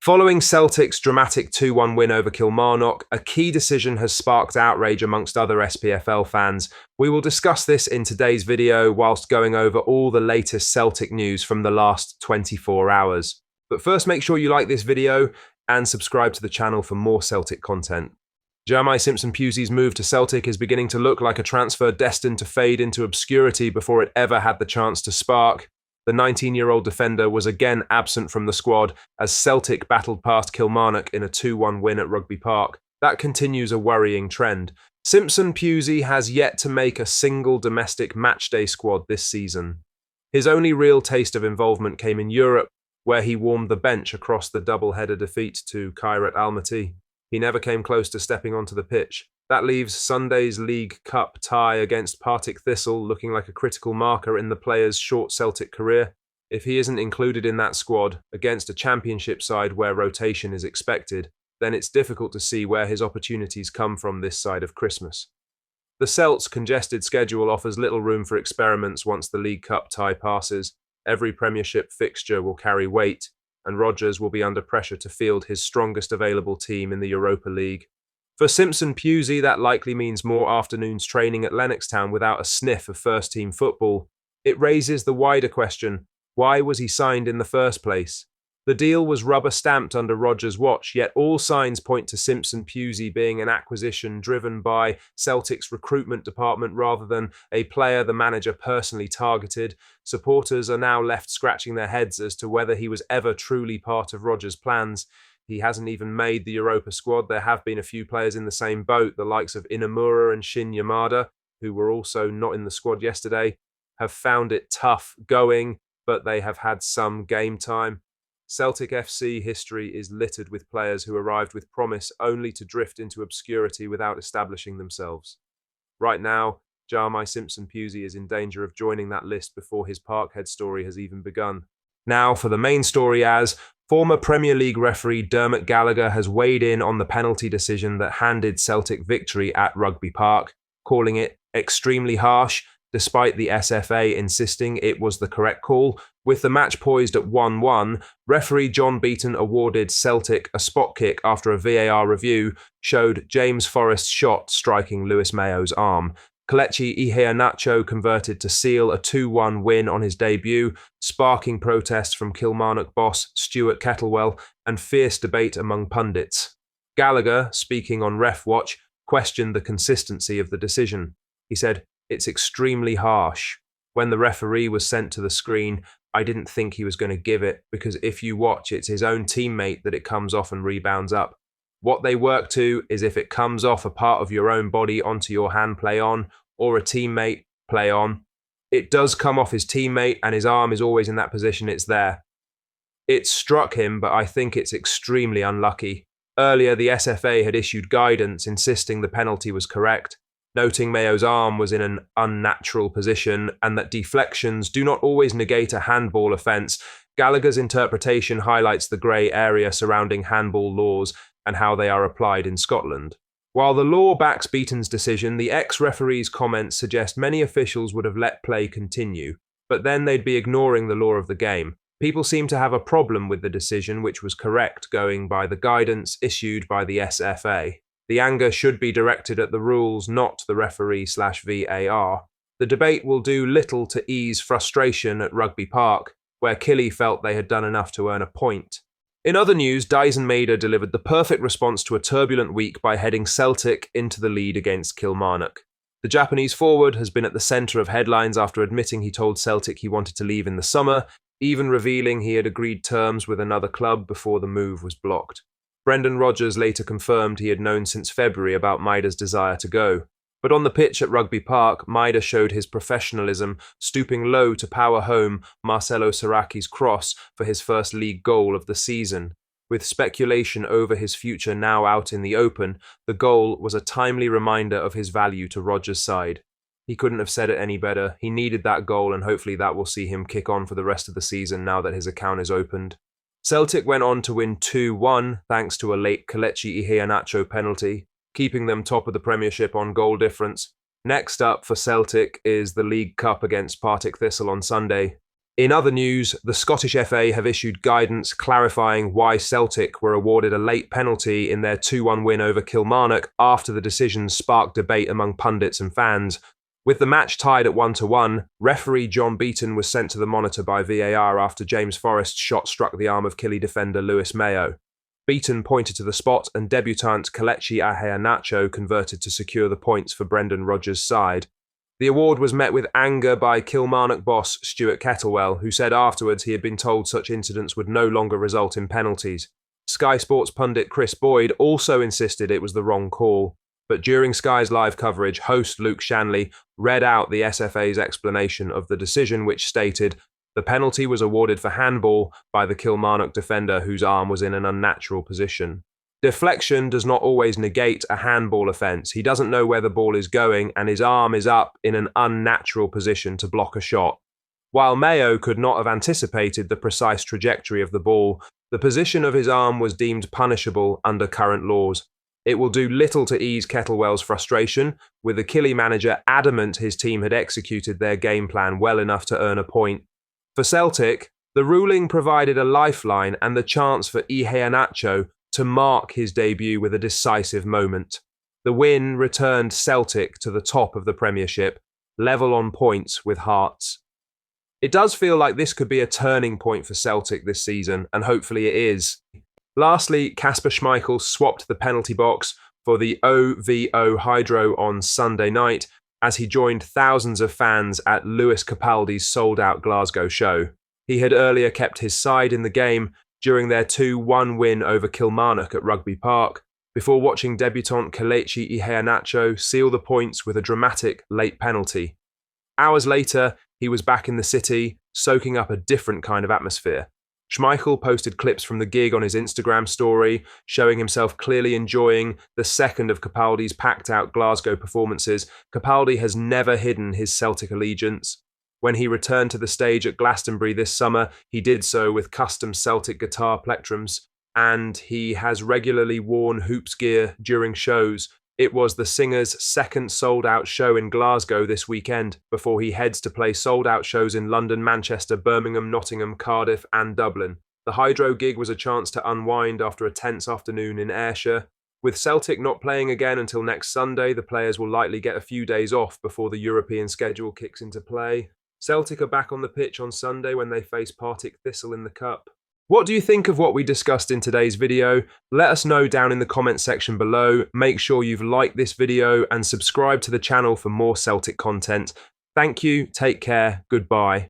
Following Celtic's dramatic 2-1 win over Kilmarnock, a key decision has sparked outrage amongst other SPFL fans. We will discuss this in today's video whilst going over all the latest Celtic news from the last 24 hours. But first, make sure you like this video and subscribe to the channel for more Celtic content. Jermaine Simpson-Pusey's move to Celtic is beginning to look like a transfer destined to fade into obscurity before it ever had the chance to spark. The 19-year-old defender was again absent from the squad as Celtic battled past Kilmarnock in a 2-1 win at Rugby Park. That continues a worrying trend. Simpson-Pusey has yet to make a single domestic matchday squad this season. His only real taste of involvement came in Europe, where he warmed the bench across the double-header defeat to Kairat Almaty. He never came close to stepping onto the pitch. That leaves Sunday's League Cup tie against Partick Thistle looking like a critical marker in the player's short Celtic career. If he isn't included in that squad against a championship side where rotation is expected, then it's difficult to see where his opportunities come from this side of Christmas. The Celts' congested schedule offers little room for experiments once the League Cup tie passes. Every Premiership fixture will carry weight, and Rodgers will be under pressure to field his strongest available team in the Europa League. For Simpson-Pusey, that likely means more afternoons training at Lennoxtown without a sniff of first-team football. It raises the wider question, why was he signed in the first place? The deal was rubber-stamped under Rodgers' watch, yet all signs point to Simpson-Pusey being an acquisition driven by Celtic's recruitment department rather than a player the manager personally targeted. Supporters are now left scratching their heads as to whether he was ever truly part of Rodgers' plans. He hasn't even made the Europa squad. There have been a few players in the same boat, the likes of Inamura and Shin Yamada, who were also not in the squad yesterday, have found it tough going, but they have had some game time. Celtic FC history is littered with players who arrived with promise only to drift into obscurity without establishing themselves. Right now, Jermaine Simpson-Pusey is in danger of joining that list before his Parkhead story has even begun. Now for the main story, as former Premier League referee Dermot Gallagher has weighed in on the penalty decision that handed Celtic victory at Rugby Park, calling it extremely harsh, despite the SFA insisting it was the correct call. With the match poised at 1-1, referee John Beaton awarded Celtic a spot kick after a VAR review showed James Forrest's shot striking Lewis Mayo's arm. Kelechi Iheanacho converted to seal a 2-1 win on his debut, sparking protests from Kilmarnock boss Stuart Kettlewell and fierce debate among pundits. Gallagher, speaking on Ref Watch, questioned the consistency of the decision. He said, "It's extremely harsh. When the referee was sent to the screen, I didn't think he was going to give it, because if you watch, it's his own teammate that it comes off and rebounds up. What they work to is if it comes off a part of your own body onto your hand, play on, or a teammate, play on. It does come off his teammate and his arm is always in that position, it's there. It struck him, but I think it's extremely unlucky." Earlier, the SFA had issued guidance insisting the penalty was correct, noting Mayo's arm was in an unnatural position and that deflections do not always negate a handball offence. Gallagher's interpretation highlights the grey area surrounding handball laws and how they are applied in Scotland. While the law backs Beaton's decision, the ex-referee's comments suggest many officials would have let play continue, but then they'd be ignoring the law of the game. People seem to have a problem with the decision, which was correct going by the guidance issued by the SFA. The anger should be directed at the rules, not the referee/VAR. The debate will do little to ease frustration at Rugby Park, where Killie felt they had done enough to earn a point. In other news, Dyson Maeda delivered the perfect response to a turbulent week by heading Celtic into the lead against Kilmarnock. The Japanese forward has been at the centre of headlines after admitting he told Celtic he wanted to leave in the summer, even revealing he had agreed terms with another club before the move was blocked. Brendan Rodgers later confirmed he had known since February about Maeda's desire to go. But on the pitch at Rugby Park, Maeda showed his professionalism, stooping low to power home Marcelo Saraki's cross for his first league goal of the season. With speculation over his future now out in the open, the goal was a timely reminder of his value to Rodgers' side. He couldn't have said it any better. He needed that goal, and hopefully that will see him kick on for the rest of the season now that his account is opened. Celtic went on to win 2-1 thanks to a late Kelechi Iheanacho penalty, keeping them top of the Premiership on goal difference. Next up for Celtic is the League Cup against Partick Thistle on Sunday. In other news, the Scottish FA have issued guidance clarifying why Celtic were awarded a late penalty in their 2-1 win over Kilmarnock after the decision sparked debate among pundits and fans. With the match tied at 1-1, referee John Beaton was sent to the monitor by VAR after James Forrest's shot struck the arm of Killie defender Lewis Mayo. Beaton pointed to the spot and debutant Kelechi Iheanacho converted to secure the points for Brendan Rodgers' side. The award was met with anger by Kilmarnock boss Stuart Kettlewell, who said afterwards he had been told such incidents would no longer result in penalties. Sky Sports pundit Chris Boyd also insisted it was the wrong call, but during Sky's live coverage, host Luke Shanley read out the SFA's explanation of the decision, which stated, "The penalty was awarded for handball by the Kilmarnock defender whose arm was in an unnatural position. Deflection does not always negate a handball offence. He doesn't know where the ball is going and his arm is up in an unnatural position to block a shot." While Mayo could not have anticipated the precise trajectory of the ball, the position of his arm was deemed punishable under current laws. It will do little to ease Kettlewell's frustration, with the Killie manager adamant his team had executed their game plan well enough to earn a point. For Celtic, the ruling provided a lifeline and the chance for Iheanacho to mark his debut with a decisive moment. The win returned Celtic to the top of the Premiership, level on points with Hearts. It does feel like this could be a turning point for Celtic this season, and hopefully it is. Lastly, Kasper Schmeichel swapped the penalty box for the OVO Hydro on Sunday night as he joined thousands of fans at Lewis Capaldi's sold-out Glasgow show. He had earlier kept his side in the game during their 2-1 win over Kilmarnock at Rugby Park, before watching debutant Kelechi Iheanacho seal the points with a dramatic late penalty. Hours later, he was back in the city, soaking up a different kind of atmosphere. Schmeichel posted clips from the gig on his Instagram story, showing himself clearly enjoying the second of Capaldi's packed-out Glasgow performances. Capaldi has never hidden his Celtic allegiance. When he returned to the stage at Glastonbury this summer, he did so with custom Celtic guitar plectrums, and he has regularly worn hoops gear during shows. It was the singer's second sold-out show in Glasgow this weekend, before he heads to play sold-out shows in London, Manchester, Birmingham, Nottingham, Cardiff and Dublin. The Hydro gig was a chance to unwind after a tense afternoon in Ayrshire. With Celtic not playing again until next Sunday, the players will likely get a few days off before the European schedule kicks into play. Celtic are back on the pitch on Sunday when they face Partick Thistle in the Cup. What do you think of what we discussed in today's video? Let us know down in the comments section below. Make sure you've liked this video and subscribe to the channel for more Celtic content. Thank you, take care, goodbye.